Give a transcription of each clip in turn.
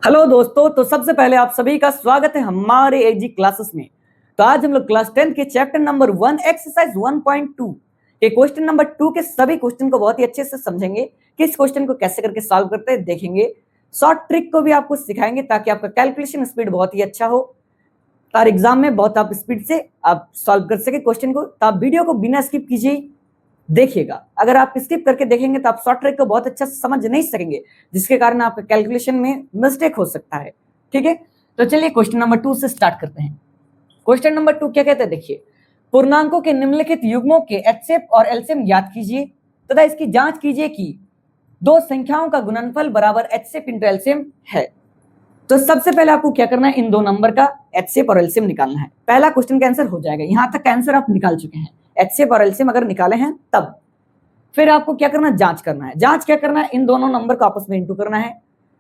Hello दोस्तों, तो सबसे पहले आप सभी का स्वागत है हमारे एजी क्लासेस में। तो आज हम लोग क्लास 10 के चैप्टर नंबर 1 एक्सरसाइज 1.2 के क्वेश्चन नंबर 2 के सभी क्वेश्चन को बहुत ही अच्छे से समझेंगे कि इस क्वेश्चन को कैसे करके सॉल्व करते हैं, देखेंगे। शॉर्ट ट्रिक को भी आपको सिखाएंगे ताकि आपका कैलकुलेशन स्पीड बहुत ही अच्छा हो और एग्जाम में बहुत आप स्पीड से आप सॉल्व कर सके क्वेश्चन को। तो आप वीडियो को बिना स्किप कीजिए देखिएगा। अगर आप स्किप करके देखेंगे तो आप शॉर्ट ट्रिक को बहुत अच्छा से समझ नहीं सकेंगे, जिसके कारण आपका कैलकुलेशन में मिस्टेक हो सकता है। ठीक है, तो चलिए क्वेश्चन नंबर 2 से स्टार्ट करते हैं। क्वेश्चन नंबर 2 क्या कहते हैं, देखिए। पूर्णांकों के निम्नलिखित युग्मों के एचसीएफ और एलसीएम ज्ञात कीजिए तथा इसकी जांच कीजिए कि दो संख्याओं का गुणनफल बराबर एचसीएफ इंटू एलसीएम है। तो सबसे पहले आपको क्या करना है, इन दो नंबर का एचसीएफ और एलसीएम निकालना है। पहला क्वेश्चन का आंसर हो जाएगा, यहां तक का आंसर आप निकाल चुके हैं। एचसीएफ और एलसीएम अगर निकाले हैं तब फिर आपको क्या करना है, जांच करना है। जांच क्या करना है, इन दोनों नंबर को आपस में इंटू करना है।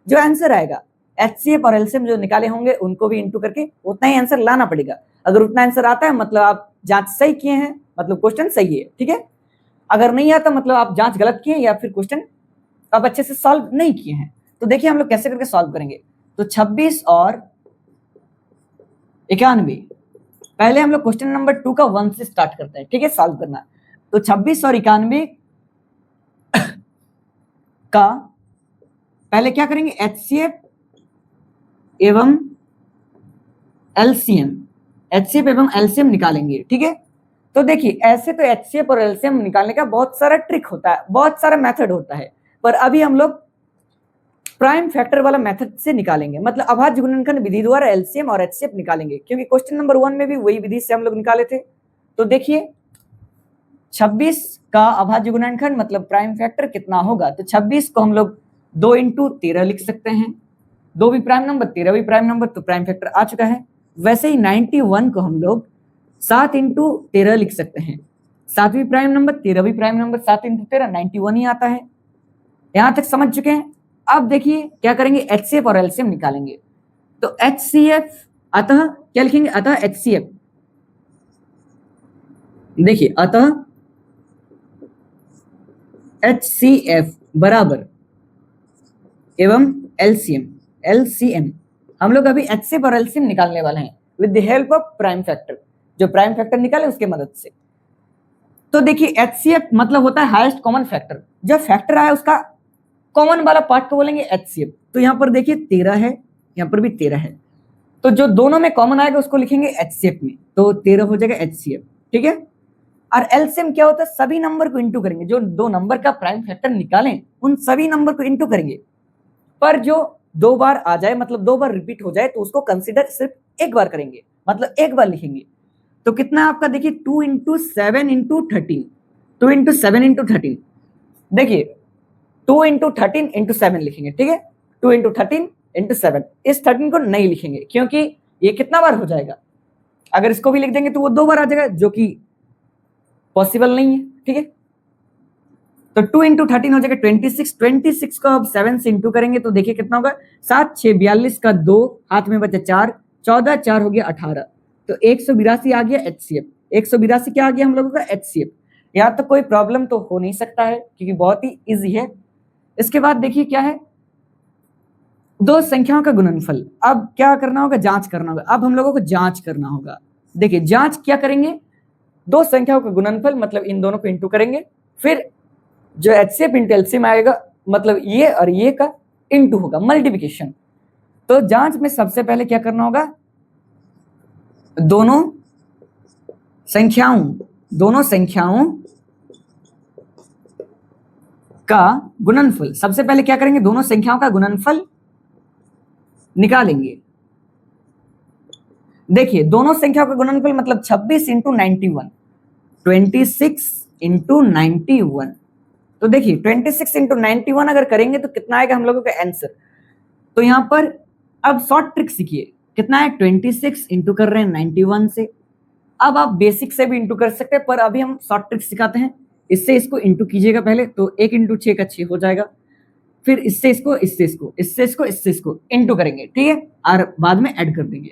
जो आंसर आएगा एचसीएफ और एलसीएम जो निकाले होंगे उनको भी इंटू करके उतना ही आंसर लाना पड़ेगा। अगर उतना आंसर आता है मतलब आप जांच सही किए हैं, मतलब क्वेश्चन सही है। ठीक है, अगर नहीं आता मतलब आप जांच गलत किए या फिर क्वेश्चन आप अच्छे से सॉल्व नहीं किए हैं। तो देखिए हम लोग कैसे करके सॉल्व करेंगे। तो 26 और 91, पहले हम लोग क्वेश्चन नंबर 2 का 1 से स्टार्ट करते हैं। ठीक है, सॉल्व करना। तो 26 और 91 का पहले क्या करेंगे, एचसीएफ एवं एलसीएम, एचसीएफ एवं एलसीएम निकालेंगे। ठीक है, तो देखिए ऐसे तो एचसीएफ और एलसीएम निकालने का बहुत सारा ट्रिक होता है, बहुत सारा मेथड होता है, पर अभी हम लोग प्राइम फैक्टर वाला मेथड से निकालेंगे। मतलब अभाज्य गुणनखंड विधि द्वारा एलसीएम और एचसीएफ निकालेंगे, क्योंकि क्वेश्चन नंबर 1 में भी वही विधि से हम लोग निकाले थे। तो देखिए 26 का अभाज्य गुणनखंड मतलब प्राइम फैक्टर कितना होगा, तो 26 को हम लोग 2 इंटू 13 लिख सकते हैं। 2 भी प्राइम नंबर, 13 भी प्राइम नंबर, तो प्राइम फैक्टर आ चुका है। वैसे ही 91 को हम लोग 7 इंटू 13 लिख सकते हैं। 7 भी प्राइम नंबर, 13 भी प्राइम नंबर, 7 इंटू 13 91 ही आता है। यहां तक समझ चुके हैं। अब देखिए क्या करेंगे, एचसीएफ और एलसीएम निकालेंगे। तो एचसीएफ अतः क्या लिखेंगे, अतः एचसीएफ, देखिए अतः एचसीएफ बराबर एवं एलसीएम, एलसीएम हम लोग अभी एचसीएफ और एलसीएम निकालने वाले हैं with the help of prime factor, जो प्राइम फैक्टर निकाले उसके मदद से। तो देखिए एचसीएफ मतलब होता है हाईएस्ट कॉमन फैक्टर, जब फैक्टर आया उसका कॉमन वाला पार्ट को बोलेंगे एचसीएफ। तो यहाँ पर देखिए 13 है, यहाँ पर भी 13 है, तो जो दोनों में कॉमन आएगा उसको लिखेंगे एचसीएफ में, तो 13 हो जाएगा एचसीएफ। ठीक है, और एलसीएम क्या होता है, सभी नंबर को इंटू करेंगे। जो दो नंबर का प्राइम फैक्टर निकालें उन सभी नंबर को इंटू करेंगे, पर जो 2 बार आ जाए मतलब 2 बार रिपीट हो जाए तो उसको कंसिडर सिर्फ एक बार करेंगे, मतलब एक बार लिखेंगे। तो कितना आपका देखिए 2 इंटू 7 इंटू 13, 2 इंटू 7 इंटू 13, देखिए 2 इंटू 13 इंटू 7 लिखेंगे। ठीक है, 2 इंटू 13 इंटू 7, इस 13 को नहीं लिखेंगे क्योंकि ये कितना बार हो जाएगा। अगर इसको भी लिख देंगे तो वो 2 बार आ जाएगा, जो कि पॉसिबल नहीं है। ठीक है, तो 2 इंटू 13 हो जाएगा 26, 26 को अब 7 से इंटू करेंगे तो देखिए कितना होगा, 7 6 42 का 2, हाथ में बचा 4, 14 4 हो गया 18, तो 182 आ गया एचसीएफ। 182 क्या आ गया हम लोगों का, एचसीएफ। यहाँ तो कोई प्रॉब्लम तो हो नहीं सकता है क्योंकि बहुत ही इजी है। इसके बाद देखिए क्या है, दो संख्याओं का गुणनफल। अब क्या करना होगा, जांच करना होगा। अब हम लोगों को जांच करना होगा। देखिए जांच क्या करेंगे, दो संख्याओं का गुणनफल मतलब इन दोनों को इंटू करेंगे, फिर जो एचसीएफ इंटू एलसीएम आएगा मतलब ये और ये का इंटू होगा, मल्टीप्लिकेशन। तो जांच में सबसे पहले क्या करना होगा, दोनों संख्याओं का गुणनफल। सबसे पहले क्या करेंगे, दोनों संख्याओं का गुणनफल निकालेंगे। देखिए दोनों संख्याओं का गुणनफल मतलब 26 इंटू 91, 26 इंटू 91। तो देखिए 26 इंटू 91 अगर करेंगे तो कितना आएगा हम लोगों का आंसर। तो यहां पर अब शॉर्ट ट्रिक सीखिए, कितना है 26 इंटू कर रहे हैं 91 से। अब आप बेसिक से भी इंटू कर सकते हैं, पर अभी हम शॉर्ट ट्रिक सिखाते हैं। इससे इसको इंटू कीजिएगा पहले, तो 1 इंटू 6 का 6 हो जाएगा, फिर इससे इसको, इससे इसको, इससे इसको, इससे इसको इंटू करेंगे। ठीक है, और बाद में ऐड कर देंगे।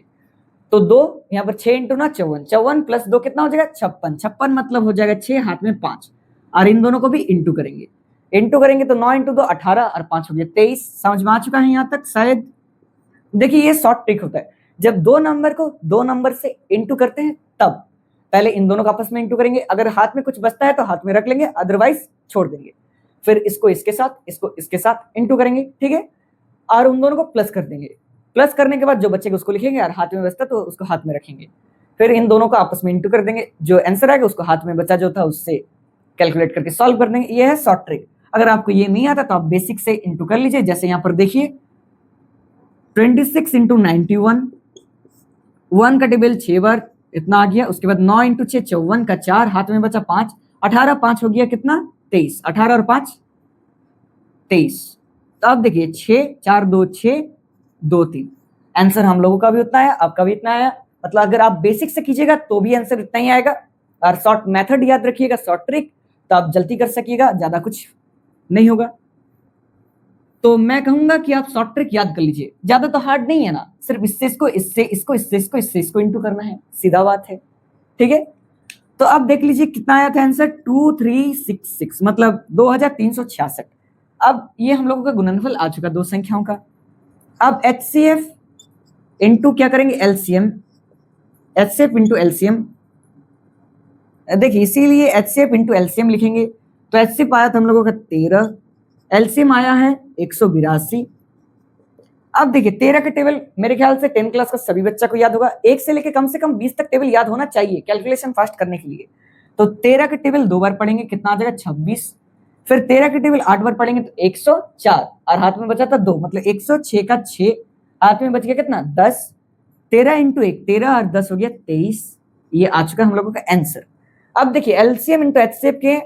तो 2 यहाँ पर 6 इंटू ना 54, 54 प्लस 2 कितना हो जाएगा 56, 56 मतलब हो जाएगा 6, हाथ में 5, और इन दोनों को भी इंटू करेंगे। इंटू करेंगे तो 9 इंटू 2 18 और 5 हो गया 23। समझ में आ चुका है यहाँ तक शायद। देखिए ये शॉर्ट ट्रिक होता है, जब दो नंबर को दो नंबर से इंटू करते हैं तब पहले इन दोनों को आपस में इंटू करेंगे, अगर हाथ में कुछ बचता है तो हाथ में रख लेंगे, अदरवाइज छोड़ देंगे, फिर इसको इसके साथ इंटू करेंगे, ठीक है, और उन दोनों को प्लस कर देंगे, प्लस करने के बाद जो बचेगा उसको लिखेंगे और हाथ में बचता तो उसको हाथ में रखेंगे, फिर इन दोनों को आपस में इंटू कर देंगे, जो आंसर आएगा उसको हाथ में बचा जो था उससे कैलकुलेट करके सॉल्व कर देंगे। ये है शॉर्ट ट्रिक। अगर आपको ये नहीं आता तो आप बेसिक से इंटू कर लीजिए, जैसे यहाँ पर देखिए 26 इंटू 91, 1 का टेबल 6 बार इतना आ गया, उसके बाद 9 इंटू 6 54 का 4, हाथ में बचा 5, 18 5 हो गया कितना 23, 18 और 5 23। तो अब देखिए 6 4 2 6 2 3, आंसर हम लोगों का भी उतना आया, आपका भी इतना आया। मतलब अगर आप बेसिक से कीजिएगा तो भी आंसर इतना ही आएगा, और शॉर्ट मेथड याद रखिएगा, शॉर्ट ट्रिक, तो आप जल्दी कर सकिएगा, ज्यादा कुछ नहीं होगा। तो मैं कहूंगा कि आप शॉर्ट ट्रिक याद कर लीजिए, ज्यादा तो हार्ड नहीं है ना, सिर्फ इससे इसको इससे इसको इंटू करना है, सीधा बात है, ठीक है। तो अब देख लीजिए कितना आया था आंसर 2366, मतलब 2366। अब ये हम लोगों का गुणनफल आ चुका दो संख्याओं का। अब HCF इंटू क्या करेंगे एलसीएम, HCF इंटू एलसीएम, देखिए इसीलिए HCF इंटू एलसीएम लिखेंगे। तो HCF आया था हम लोगों का 13, एलसीएम आया है 182। अब देखिए 13 का टेबल मेरे ख्याल से 10 क्लास का सभी बच्चा को याद होगा, 1 से लेके कम से कम 20 तक टेबल याद होना चाहिए कैलकुलेशन फास्ट करने के लिए। तो 13 का टेबल 2 बार पढ़ेंगे, कितना आ जाएगा 26, फिर 13 का टेबल 8 बार पढ़ेंगे तो 104, और हाथ में बचा था 2, मतलब 106 का 6, हाथ में बच गया कितना 10, 13 इंटू 1 13 और 10 हो गया 23। ये आ चुका हम लोगों का आंसर। अब देखिए एलसीएम इंटू एचसीएफ के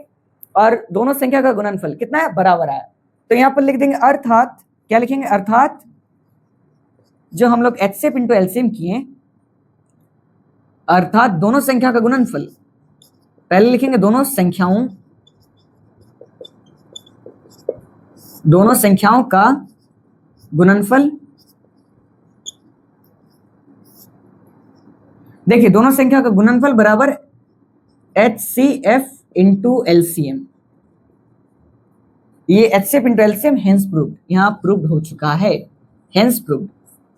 और दोनों संख्या का गुणनफल कितना है, बराबर आया। तो यहां पर लिख देंगे अर्थात, क्या लिखेंगे, अर्थात जो हम लोग HCF इंटू एलसीएम किए, अर्थात दोनों संख्या का गुणनफल, पहले लिखेंगे दोनों संख्याओं का गुणनफल। देखिए दोनों संख्या का गुणनफल बराबर HCF इंटू एलसीएम, ये HCF into LCM hence proved, यहां प्रूव्ड हो चुका है, हेंस प्रूव्ड,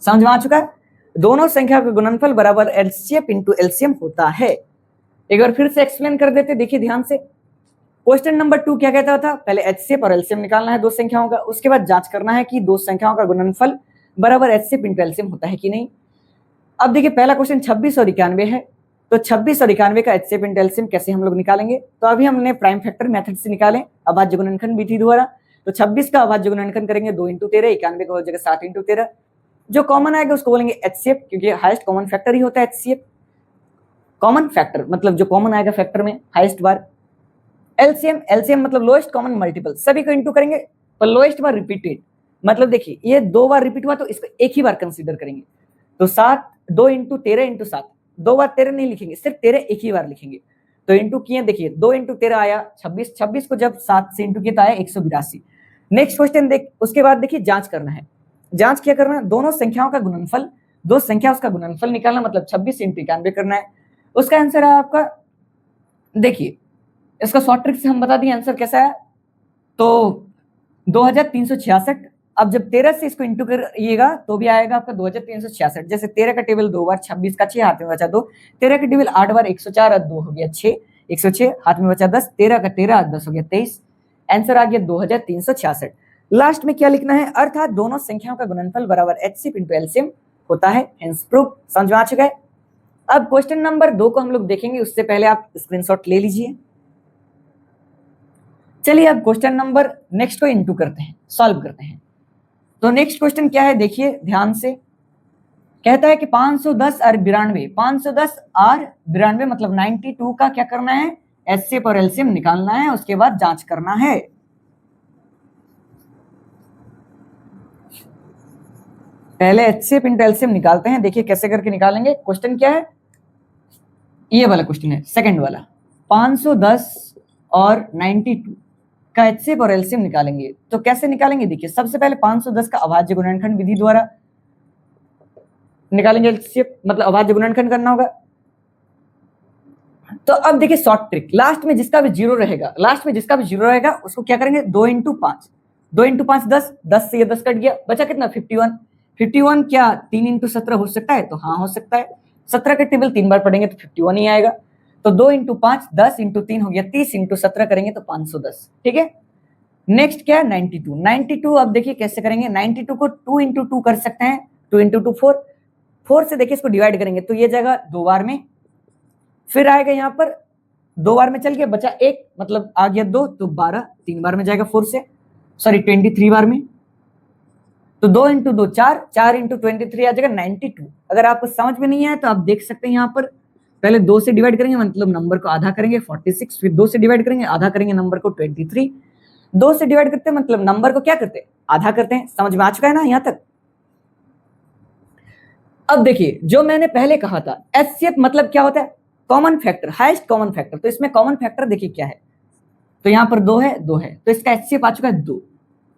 समझ में आ चुका है। दोनों संख्या का गुणनफल बराबर HCF इंटू एलसीएम होता है। एक बार फिर से एक्सप्लेन कर देते, देखिए ध्यान से। क्वेश्चन नंबर 2 क्या कहता था, पहले HCF और एलसीएम निकालना है दो संख्याओं का, उसके बाद जांच करना है कि दो संख्याओं का गुणनफल बराबर HCF इंटू एलसीएम होता है कि नहीं। अब देखिए पहला क्वेश्चन 26 और 91 है, तो 26 और 91 का HCF इंटू एलसीएम कैसे हम लोग निकालेंगे। तो अभी हमने प्राइम फैक्टर मेथड से निकाले अभाज्य गुणनखंड विधि द्वारा। तो 26 का अभाज्य गुणनखंड करेंगे 2 इंटू 13, 91 का हो जाएगा 7 इंटू 13, जो कॉमन आएगा उसको बोलेंगे HCF, क्योंकि हाईएस्ट कॉमन फैक्टर ही होता है HCF, कॉमन फैक्टर मतलब जो कॉमन आएगा फैक्टर में हाईएस्ट बार। एलसीएम मतलब लोएस्ट कॉमन मल्टीपल, सभी को इंटू करेंगे पर लोएस्ट बार रिपीटेड, मतलब देखिए ये 2 बार रिपीट हुआ तो इसको एक ही बार कंसीडर करेंगे। तो 7 2 इंटू 13 इंटू 7, 2 बार 13 नहीं लिखेंगे, सिर्फ 13 एक ही बार लिखेंगे। तो इंटू किए, देखिए 2 इंटू 13 आया 26, 26 को जब 7 से इंटू किया तो आया 182। नेक्स्ट क्वेश्चन देख, उसके बाद देखिए जांच करना है। जांच क्या करना है, दोनों संख्याओं का गुणनफल, दो संख्या उसका गुणनफल निकालना, मतलब 26 इंटू 91 करना है। उसका आंसर है आपका, देखिए इसका शॉर्ट ट्रिक से हम बता दिए आंसर कैसा है, तो 2366। अब जब 13 से इसको इंटू करिएगा तो भी आएगा आपका 2366। जैसे 13 का टेबल 2 बार, 26 का 6, हाथ में बचा 2, 13 का टेबल 8 बार, 104 और 2 हो गया 6, 106, हाथ में बचा 10, 13 का 13 और 10 हो गया 23, आंसर आ गया 2366। लास्ट में क्या लिखना है, अर्थात दोनों संख्याओं का गुणनफल बराबर HCF इंटू एलसीएम होता है, हेंस प्रूफ। समझ में आ चुका है। अब क्वेश्चन नंबर 2 को हम लोग देखेंगे, उससे पहले आप स्क्रीनशॉट ले लीजिए। चलिए अब क्वेश्चन नंबर नेक्स्ट को इंटू करते हैं, सॉल्व करते हैं। तो नेक्स्ट क्वेश्चन क्या है, देखिए ध्यान से। कहता है कि 510 और 92, 510 और 92 मतलब 92 का क्या करना है, HCF और एलसीएम निकालना है, उसके बाद जांच करना है। पहले HCF इंटू एलसीएम निकालते हैं, देखिए कैसे करके निकालेंगे। क्वेश्चन क्या है, ये वाला क्वेश्चन है, सेकंड वाला। 510 और 92 का HCF और एलसीएम निकालेंगे, तो कैसे निकालेंगे, देखिए सबसे पहले 510 का अभाज्य गुणनखंड विधि द्वारा निकालेंगे HCF, मतलब अभाज्य गुणनखंड करना होगा। तो अब देखिए शॉर्ट ट्रिक, लास्ट में जिसका भी जीरो रहेगा, उसको क्या करेंगे 2 इंटू 5, 2 इंटू 5 10, 10 से ये 10 कट गया, बचा कितना 51, 51 क्या 3 इंटू 17 हो सकता है? तो हाँ हो सकता है। 17 का टेबल 3 बार पढ़ेंगे तो 51 ही आएगा। तो 2 इंटू 5 10 इंटू 3 हो गया 30 इंटू 17 करेंगे तो 510। ठीक है, नेक्स्ट क्या है 92। 92 अब देखिए कैसे करेंगे। 92 को 2 इंटू 2 कर सकते हैं, 2 इंटू 2 4, 4 से देखिए इसको डिवाइड करेंगे तो ये जाएगा 2 बार में, फिर आएगा यहाँ पर 2 बार में चल गया, बचा 1 मतलब आ गया 2, तो 12 3 बार में जाएगा 4 से, सॉरी 23 बार में। तो 2 इंटू 2 4, 4 इंटू 23 आ जाएगा 92। अगर आपको समझ में नहीं आया तो आप देख सकते हैं यहाँ पर, पहले 2 से डिवाइड करेंगे मतलब नंबर को आधा करेंगे 46, फिर 2 से डिवाइड करेंगे आधा करेंगे नंबर को 23, 2 से डिवाइड करते हैं मतलब नंबर को क्या करते हैं? आधा करते हैं। समझ में आ चुका है ना यहाँ तक? अब देखिए जो मैंने पहले कहा था एचसीएफ मतलब क्या होता है? Common factor, highest common factor. तो इसमें कॉमन फैक्टर देखिए क्या है, तो यहाँ पर 2 है, 2 है, तो इसका एचसीएफ आ चुका है 2।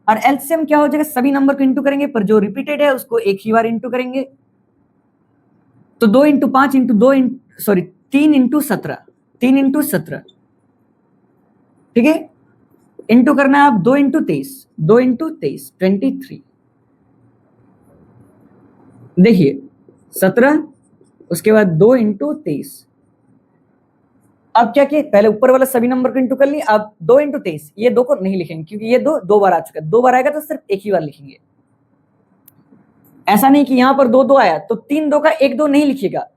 और एलसीएम क्या हो जाएगा? सभी नंबर को इंटू करेंगे पर जो रिपीटेड है उसको एक ही बार इंटू करेंगे। तो 2 into 5 into 2 sorry 3 into 17, 3 into 17, ठीक है, इंटू करना है आप 2 इंटू 23, 2 इंटू 23 23। देखिए 17, उसके बाद 2 इंटू 23। अब क्या किए, पहले ऊपर वाला सभी नंबर को इंटू कर लिए, अब 2 इंटू 23, ये 2 को नहीं लिखेंगे क्योंकि ये 2 बार आ चुका है, 2 बार आएगा तो सिर्फ एक ही बार लिखेंगे। ऐसा नहीं कि यहां पर 2 2 आया तो 3 2 का 1 2 नहीं लिखिएगा,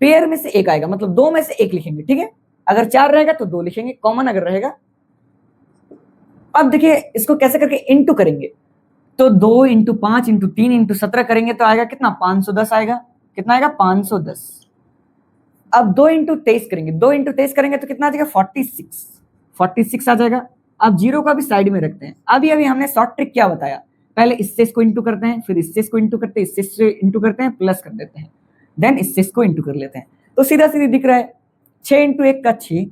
पेयर में से एक आएगा मतलब 2 में से एक लिखेंगे। ठीक है, अगर 4 रहेगा तो 2 लिखेंगे, कॉमन अगर रहेगा। अब देखिए इसको कैसे करके इंटू करेंगे, तो 2 इंटू 5 इंटू 3 इंटू 17 करेंगे तो आएगा कितना? 510 आएगा। कितना आएगा? 510। अब 2 इंटू 23 करेंगे, 2 इंटू 23 करेंगे तो कितना आ जाएगा? 46, 46 आ जाएगा। अब जीरो का भी साइड में रखते हैं। अभी हमने शॉर्ट ट्रिक क्या बताया, पहले इससे इसको इंटू करते हैं, फिर इससे इसको इंटू करते हैं, इससे इंटू करते हैं, प्लस कर देते हैं, देन इससे इसको इंटू कर लेते हैं। तो सीधा सीधी दिख रहा है 6 इंटू 1 का 6,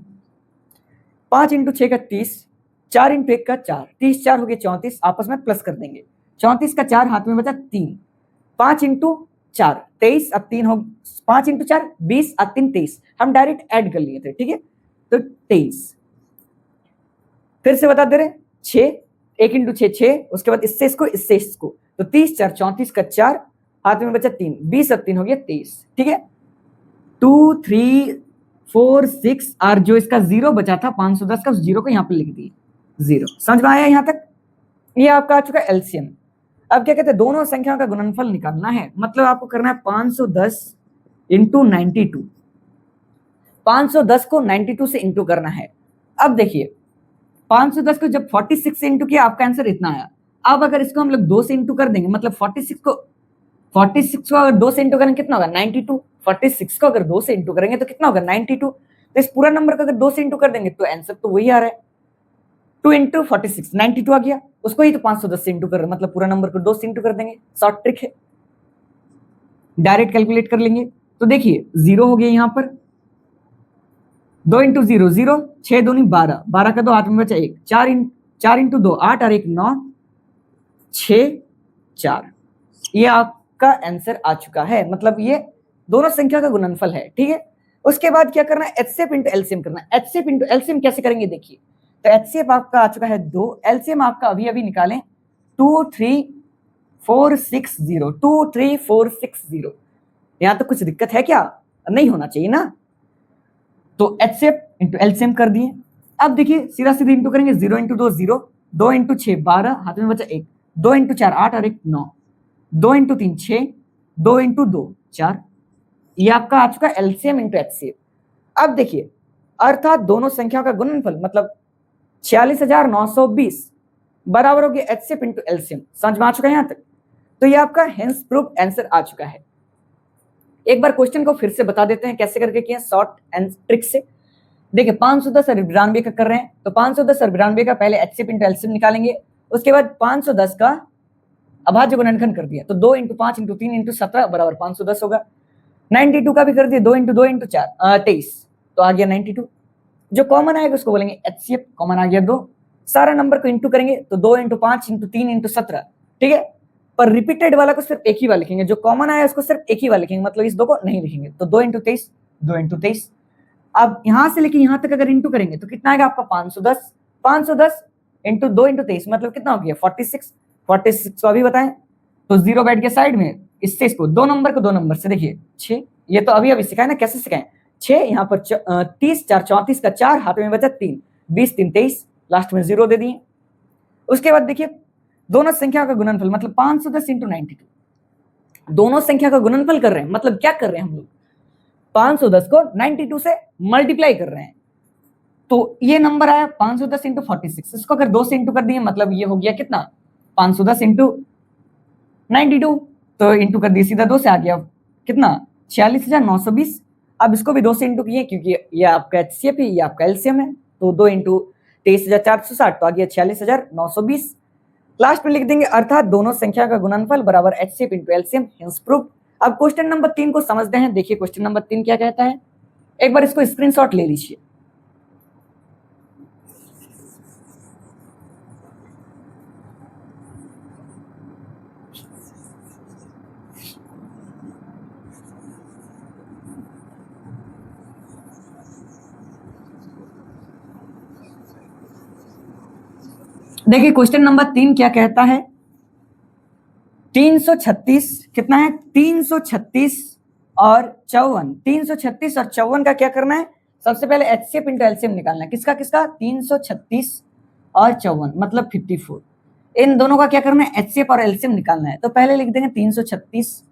5 इंटू 6 का 30, 4 इंटू 1 का 4, 30 4 हो गया 34, आपस में प्लस कर देंगे। 34 का 4 हाथ में बचा 3, 5 इंटू 4 23, अब 3 हो 5 इंटू 4 20, अब 3 23, हम डायरेक्ट ऐड कर लिए थे। ठीक है, तो 23 फिर से बता दे रहे 6, 1 इंटू 6 6, उसके बाद इससे इसको, तो 30 4 34 का 4 हाथ में बचा 3, 20 अब 3 हो गया 23। ठीक है, 2 3 4 6, और जो इसका 0 बचा था 510 का, उस 0 को यहाँ पे लिख दिए 0। समझ में आया यहाँ तक? ये आपका आ चुका एलसीएम। अब क्या कहते हैं, दोनों संख्याओं का गुणनफल निकालना है, मतलब आपको करना है 510 इंटू 92, 510 को 92 से इंटू करना है। अब देखिए 510 को जब 46 से इंटू किया आपका आंसर इतना आया। अब अगर इसको हम लोग 2 से इंटू कर देंगे, मतलब 46 को अगर 2 से इंटू करेंगे कितना होगा? 92। 46 को अगर 2 से इंटू करेंगे तो कितना होगा? 92। तो इस पूरा नंबर को अगर 2 से इंटू कर देंगे तो आंसर तो वही आ रहा है, 2 इंटू 46 92 आ गया। उसको ही तो 510 से इंटू कर रहे हैं, मतलब पूरा नंबर को 2 से इंटू कर देंगे। शॉर्ट ट्रिक है, डायरेक्ट कैलकुलेट कर लेंगे। तो देखिए 0 हो गया यहाँ पर, 2 इंटू 0 0, 6 दूनी 12, 12 का 2 हाथ में बचा 1, 4 इंटू 2 8 और 1 9, 6 4। ये आपका आंसर आ चुका है, मतलब ये दोनों संख्या का गुणनफल है। ठीक है, उसके बाद क्या करना है? एचसीएफ इंटू एलसीएम करना है। एचसीएफ इंटू एलसीएम कैसे करेंगे देखिए, तो एचसीएफ आपका आ चुका है 2, एलसीएम आपका अभी निकालें 23460, 23460। यहां तो कुछ दिक्कत है क्या? नहीं होना चाहिए ना। तो एचसीएफ इंटू एलसीएम कर दिए। अब देखिए सीधा सीधा इंटू करेंगे, 0 इंटू 2 0, 2 इंटू 6 12, हाथ में बचा 1, 2 इंटू 4 8 और 1 9, 2 इंटू 3 6, 2 इंटू 2 4। ये आपका आ चुका एलसीएम इंटू एचसीएफ। अब देखिए अर्थात दोनों संख्याओं का गुणनफल मतलब 46,920 बराबर हो गया एचसीएफ इंटू एलसीएम। समझ में आ चुका है यहां तक? तो ये आपका हेंस प्रूफ आंसर आ चुका है। एक बार क्वेश्चन को फिर से बता देते हैं कैसे करके किया, शॉर्ट एंड ट्रिक से। देखिए 510 और 92 का कर रहे हैं, तो 510 और 92 का पहले एचसीएफ इंटू एलसीएम निकालेंगे, उसके बाद 510 का अभाज्य गुणनखंड कर दिया, तो 2 इंटू 5 इंटू 3 इंटू 17 बराबर 510 होगा। 92 का भी कर दिया, 2 इंटू 2 इंटू 4 23, तो आ गया 92। जो कॉमन आएगा उसको बोलेंगे एचसीएफ, कॉमन आ गया 2। सारा नंबर को इंटू करेंगे तो 2 इंटू 5 इंटू 3 इंटू 17। ठीक है, पर रिपीटेड वाला को सिर्फ एक ही बार लिखेंगे, जो कॉमन आया उसको सिर्फ एक ही बार लिखेंगे, मतलब इस 2 को नहीं लिखेंगे। तो 2 इंटू 23, 2 इंटू 23। अब यहां से लेके यहां तक अगर इंटू करेंगे तो कितना आएगा आपका? 510, 510 इंटू 2 इंटू 23 मतलब कितना हो गया? 46। 46 को अभी बताएं, तो 0 बैठ गया साइड में, इससे इसको 2 नंबर को 2 नंबर से, देखिए 6, ये तो अभी सिखाए ना, कैसे सिखाएं, 6 यहाँ पर 30 4 34 का 4, हाथ में बचा 3, 20 3 23, लास्ट में 0 दे दिए। उसके बाद देखिए दोनों संख्या का गुणनफल, मतलब 510 इंटू 92, दोनों संख्या का गुणनफल कर रहे हैं, मतलब क्या कर रहे हैं हम लोग, 510 को 92 से मल्टीप्लाई कर रहे हैं। तो ये नंबर आया 510 इंटू 46, इसको अगर 2 से इंटू कर दिए, मतलब ये हो गया कितना, 510 इंटू 92, तो इंटू कर दिए सीधा 2 से, आ गया कितना, 46,920। अब इसको भी 2 से इंटू किए, क्योंकि ये आपका एचसीएफ है, ये आपका एलसीएम है, तो 2 इंटू 23,460, तो आ गया 46,920। लास्ट में लिख देंगे, अर्थात दोनों संख्या का गुणनफल बराबर HCF into LCM, hence proved. अब क्वेश्चन नंबर 3 को समझते हैं। देखिए क्वेश्चन नंबर 3 क्या कहता है, एक बार इसको स्क्रीनशॉट ले लीजिए। देखिए क्वेश्चन नंबर 3 क्या कहता है, 336 कितना है, 336 और 54, 336 और 54 का क्या करना है, सबसे पहले एचसीएफ इंटू एलसीएम निकालना है। किसका किसका, 336 और 54, मतलब 54। इन दोनों का क्या करना है, एचसीएफ और एलसीएम निकालना है। तो पहले लिख देंगे 336,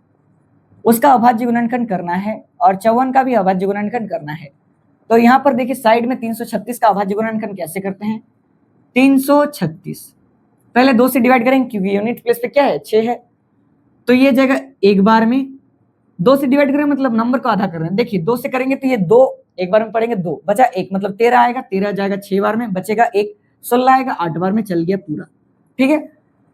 उसका अभाज्य गुणनखंड करना है, और 54 का भी अभाज्य गुणनखंड करना है। तो यहाँ पर देखिए साइड में 336 का अभाज्य गुणनखंड कैसे करते हैं, 336 पहले 2 से डिवाइड करेंगे, क्योंकि यूनिट प्लेस पे क्या है, 6 है, तो ये जाएगा एक बार में, 2 से डिवाइड करेंगे मतलब नंबर को आधा कर रहे हैं। देखिए 2 से करेंगे तो ये 2 एक बार में पढ़ेंगे, 2 बचा 1, मतलब 13 आएगा, 13 जाएगा 6 बार में, बचेगा 1, 16 आएगा 8 बार में, चल गया पूरा। ठीक है,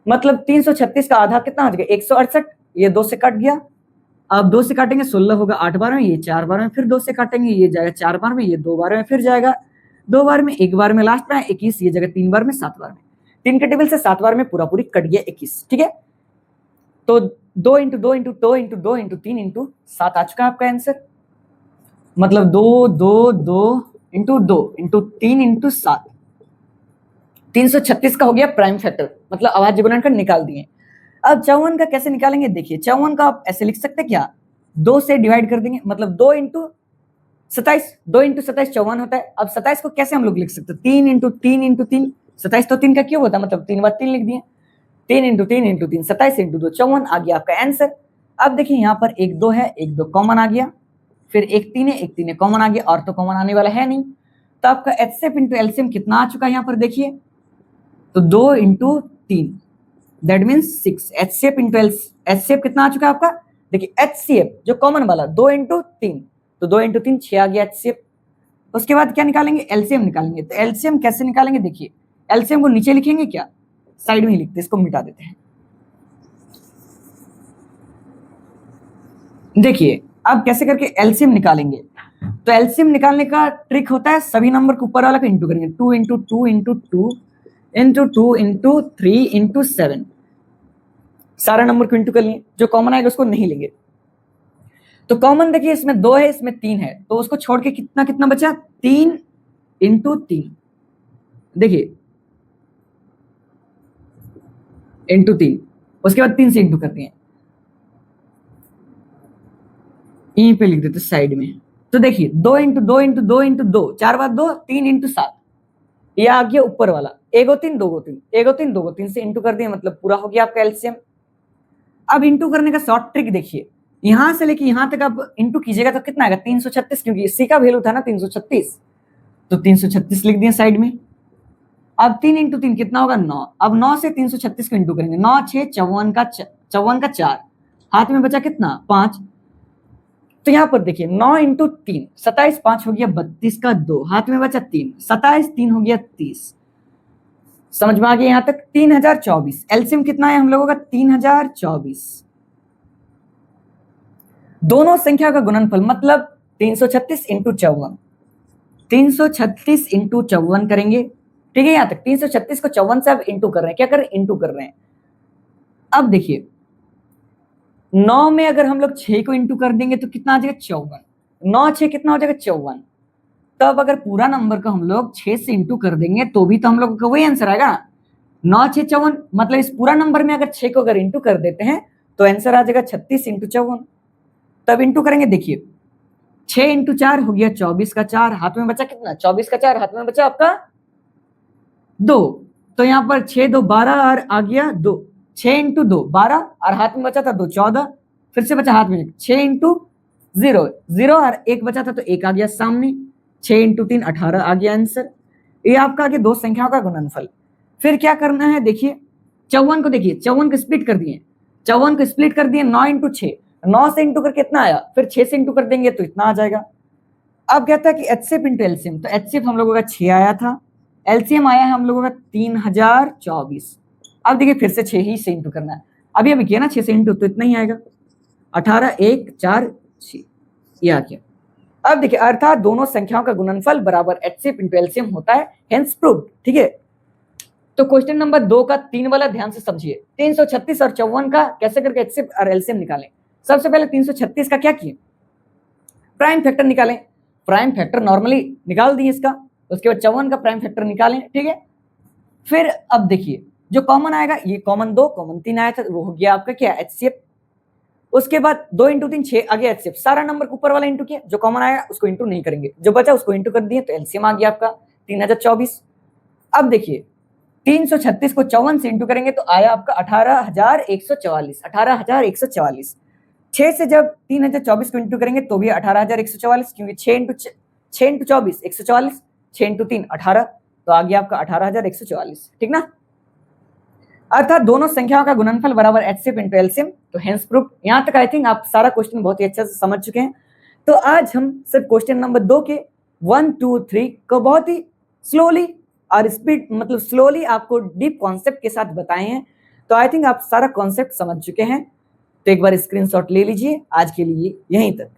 मतलब 336 का आधा कितना हो जाएगा, 168, ये 2 से कट गया। अब 2 से काटेंगे 16 होगा 8 बार में, ये 4 बार में, फिर 2 से काटेंगे ये जाएगा 4 बार में, ये 2 बार में, फिर जाएगा 2 बार में, 1 बार में, लास्ट में 21, ये जगह 3 बार में, 7 बार में, 3 के टेबल से 7 बार में पूरा पूरी कट गया 21। ठीक है, तो 2 into 2 into 2 into 2 into 3 into 7 आ चुका है आपका आंसर, मतलब 2 2 2 इंटू 2 इंटू 3 इंटू 7, 336 का हो गया प्राइम फैक्टर, मतलब अभाज्य गुणनखंड निकाल दिए। अब 54 का कैसे निकालेंगे, देखिए 54 का आप ऐसे लिख सकते हैं क्या, 2 से डिवाइड कर देंगे, मतलब 2 इंटू 27, 2 इंटू 27 54 होता है। अब 27 को कैसे हम लोग लिख सकते हैं, 3 इंटू 3 इंटू 3, 27 तो 3 का क्यों होता है, मतलब 3 बार 3 लिख दिए, 3 इंटू 3 इंटू 3, 27 इंटू 2 54, आ गया आपका आंसर। अब देखिए यहाँ पर 1 2 है, 1 2 कॉमन आ गया, फिर 1 3 है, 1 3 है कॉमन आ गया, और तो कॉमन आने वाला है नहीं, तो आपका एचसीएफ इंटू एलसीएम कितना आ चुका है यहाँ पर देखिए, तो 2 into 3 that means 6, HCF into HCF कितना आ चुका है आपका, देखिए एचसीएफ जो कॉमन वाला 2 इंटू 3, तो 2 इंटू 3 6 आ गया एचसीएफ। उसके बाद क्या निकालेंगे, एलसीएम निकालेंगे। तो एलसीएम कैसे निकालेंगे, देखिए एलसीएम को नीचे लिखेंगे क्या, साइड में ही लिखते, इसको मिटा देते हैं। देखिए अब कैसे करके एलसीएम निकालेंगे, तो एलसीएम निकालने का ट्रिक होता है, सभी नंबर को ऊपर वाला को इंटू करेंगे, 2 into 2 into 2 into 2 into 3 into 7, सारा नंबर को इंटू कर लिए, जो कॉमन आएगा उसको नहीं लेंगे। तो कॉमन देखिए इसमें 2 है, इसमें 3 है, तो उसको छोड़ के कितना कितना बचा, 3 इंटू 3, देखिए इंटू 3, उसके बाद 3 से इंटू करते हैं, यहीं पे लिख देते साइड में। तो देखिए 2 इंटू 2 इंटू 2 इंटू 2, 4 बार 2, 3 इंटू 7, ये आ गया ऊपर वाला, 1 गो 3 2 गो 3, 1 गो 3 2 गो 3 से इंटू कर दिए, मतलब पूरा हो गया आपका एलसीएम। अब इंटू करने का शॉर्ट ट्रिक देखिए, यहां से लेके यहां तक आप इंटू कीजिएगा तो कितना आएगा, 336, क्योंकि इसी का वैल्यू था ना 336, तो 336 लिख दिए साइड में। अब 3 इंटू 3 कितना होगा, 9, अब 9 से 336 को इंटू करेंगे, 9 6 54 का 4, हाथ में बचा कितना 5, तो यहां पर देखिए 9 इंटू 3 27, 5 हो गया 32 का 2, हाथ में बचा 3, 27 3 हो गया 30, समझ में आ गया यहां तक। 3024 एलसीएम कितना है हम लोगों का, 3024, दोनों संख्या का गुणनफल मतलब 336 इंटू 54, 336 इंटू 54 करेंगे। ठीक है, यहां तक 336 को 54 से अब इंटू कर रहे हैं, क्या कर रहे हैं, इंटू कर रहे हैं। अब देखिए 9 में अगर हम लोग 6 को इंटू कर देंगे तो कितना आ जाएगा, 54, 9 6 कितना हो जाएगा 54, तब अगर पूरा नंबर को हम लोग 6 से इंटू कर देंगे तो भी तो हम लोग का वही आंसर आएगा, 9 6 54, मतलब इस पूरा नंबर में अगर 6 को अगर इंटू कर देते हैं तो आंसर आ जाएगा 36 इंटू 54। तब इंटू करेंगे, देखिए 6 इंटू 4 हो गया 24 का 4, हाथ में बचा कितना, 24 का 4, हाथ में बचा आपका 2। तो यहाँ पर 6 2 12 और आ गया 2, 6 इंटू 2 12 और हाथ में बचा था 2 14, फिर से बचा हाथ में 6 इंटू 0 0 और 1 बचा था तो 1 आ गया सामने, 6 इंटू 3 18 आ गया आंसर। ये आपका आगे दो संख्याओं का गुणनफल। फिर क्या करना है, देखिए 54 को, देखिए 54 को स्प्लिट कर दिए, 54 को स्प्लिट कर दिए 9 इंटू 6, 9 से इंटू करके कितना आया, फिर 6 से इंटू कर देंगे तो इतना आ जाएगा। अब कहता है कि एचसीएफ इंटू एलसीएम, तो एचसीएफ हम लोगों का 6 आया था, एलसीएम आया है हम लोगों का 3024। अब देखिए फिर से 6 ही से इंटू करना है, अभी अभी किया ना 6 से इंटू, तो इतना ही आएगा 18 1 4 6, ये आ गया। अब देखिए अर्थात दोनों संख्याओं का गुणनफल बराबर एचसीएफ इंटू एलसीएम होता है, हेंस प्रूव्ड। ठीक है, तो क्वेश्चन नंबर 2 का 3 वाला ध्यान से समझिए, 336 और 54 का कैसे करके एचसीएफ और एलसीएम निकालें। सबसे पहले 336 का क्या किए, प्राइम फैक्टर निकालें, प्राइम फैक्टर नॉर्मली निकाल दिए इसका, उसके बाद 54 का प्राइम फैक्टर निकालें। ठीक है, फिर अब देखिए जो कॉमन आएगा, ये कॉमन 2 कॉमन 3 आया था, वो हो गया आपका क्या, एचसीएफ। उसके बाद 2 इंटू 3 6 आ गया एचसीएफ, सारा नंबर ऊपर वाला इंटू किया, जो कॉमन आया उसको इंटू नहीं करेंगे, जो बचा उसको इंटू कर दिए, तो एलसीएम आ गया आपका 3024। अब देखिए 336 को 54 से इंटू करेंगे तो आया आपका 18144, 18144। 6 से जब 3024 को इंटू करेंगे तो भी 18144, क्योंकि 6 इंटू 24 144, 6 इंटू 3 18, तो आ गया आपका 18144। ठीक ना, अर्थात दोनों संख्याओं का गुणनफल बराबर एचसीएफ इंटू एलसीएम, तो हेंस प्रूफ। यहां तक आई थिंक आप सारा क्वेश्चन बहुत ही अच्छे से समझ चुके हैं। तो आज हम सिर्फ क्वेश्चन नंबर 2 के 1 2 3 को बहुत ही स्लोली और स्पीड, मतलब स्लोली आपको डीप कॉन्सेप्ट के साथ बताए हैं। तो आई थिंक आप सारा कॉन्सेप्ट समझ चुके हैं। तो एक बार स्क्रीनशॉट ले लीजिए। आज के लिए यहीं तक।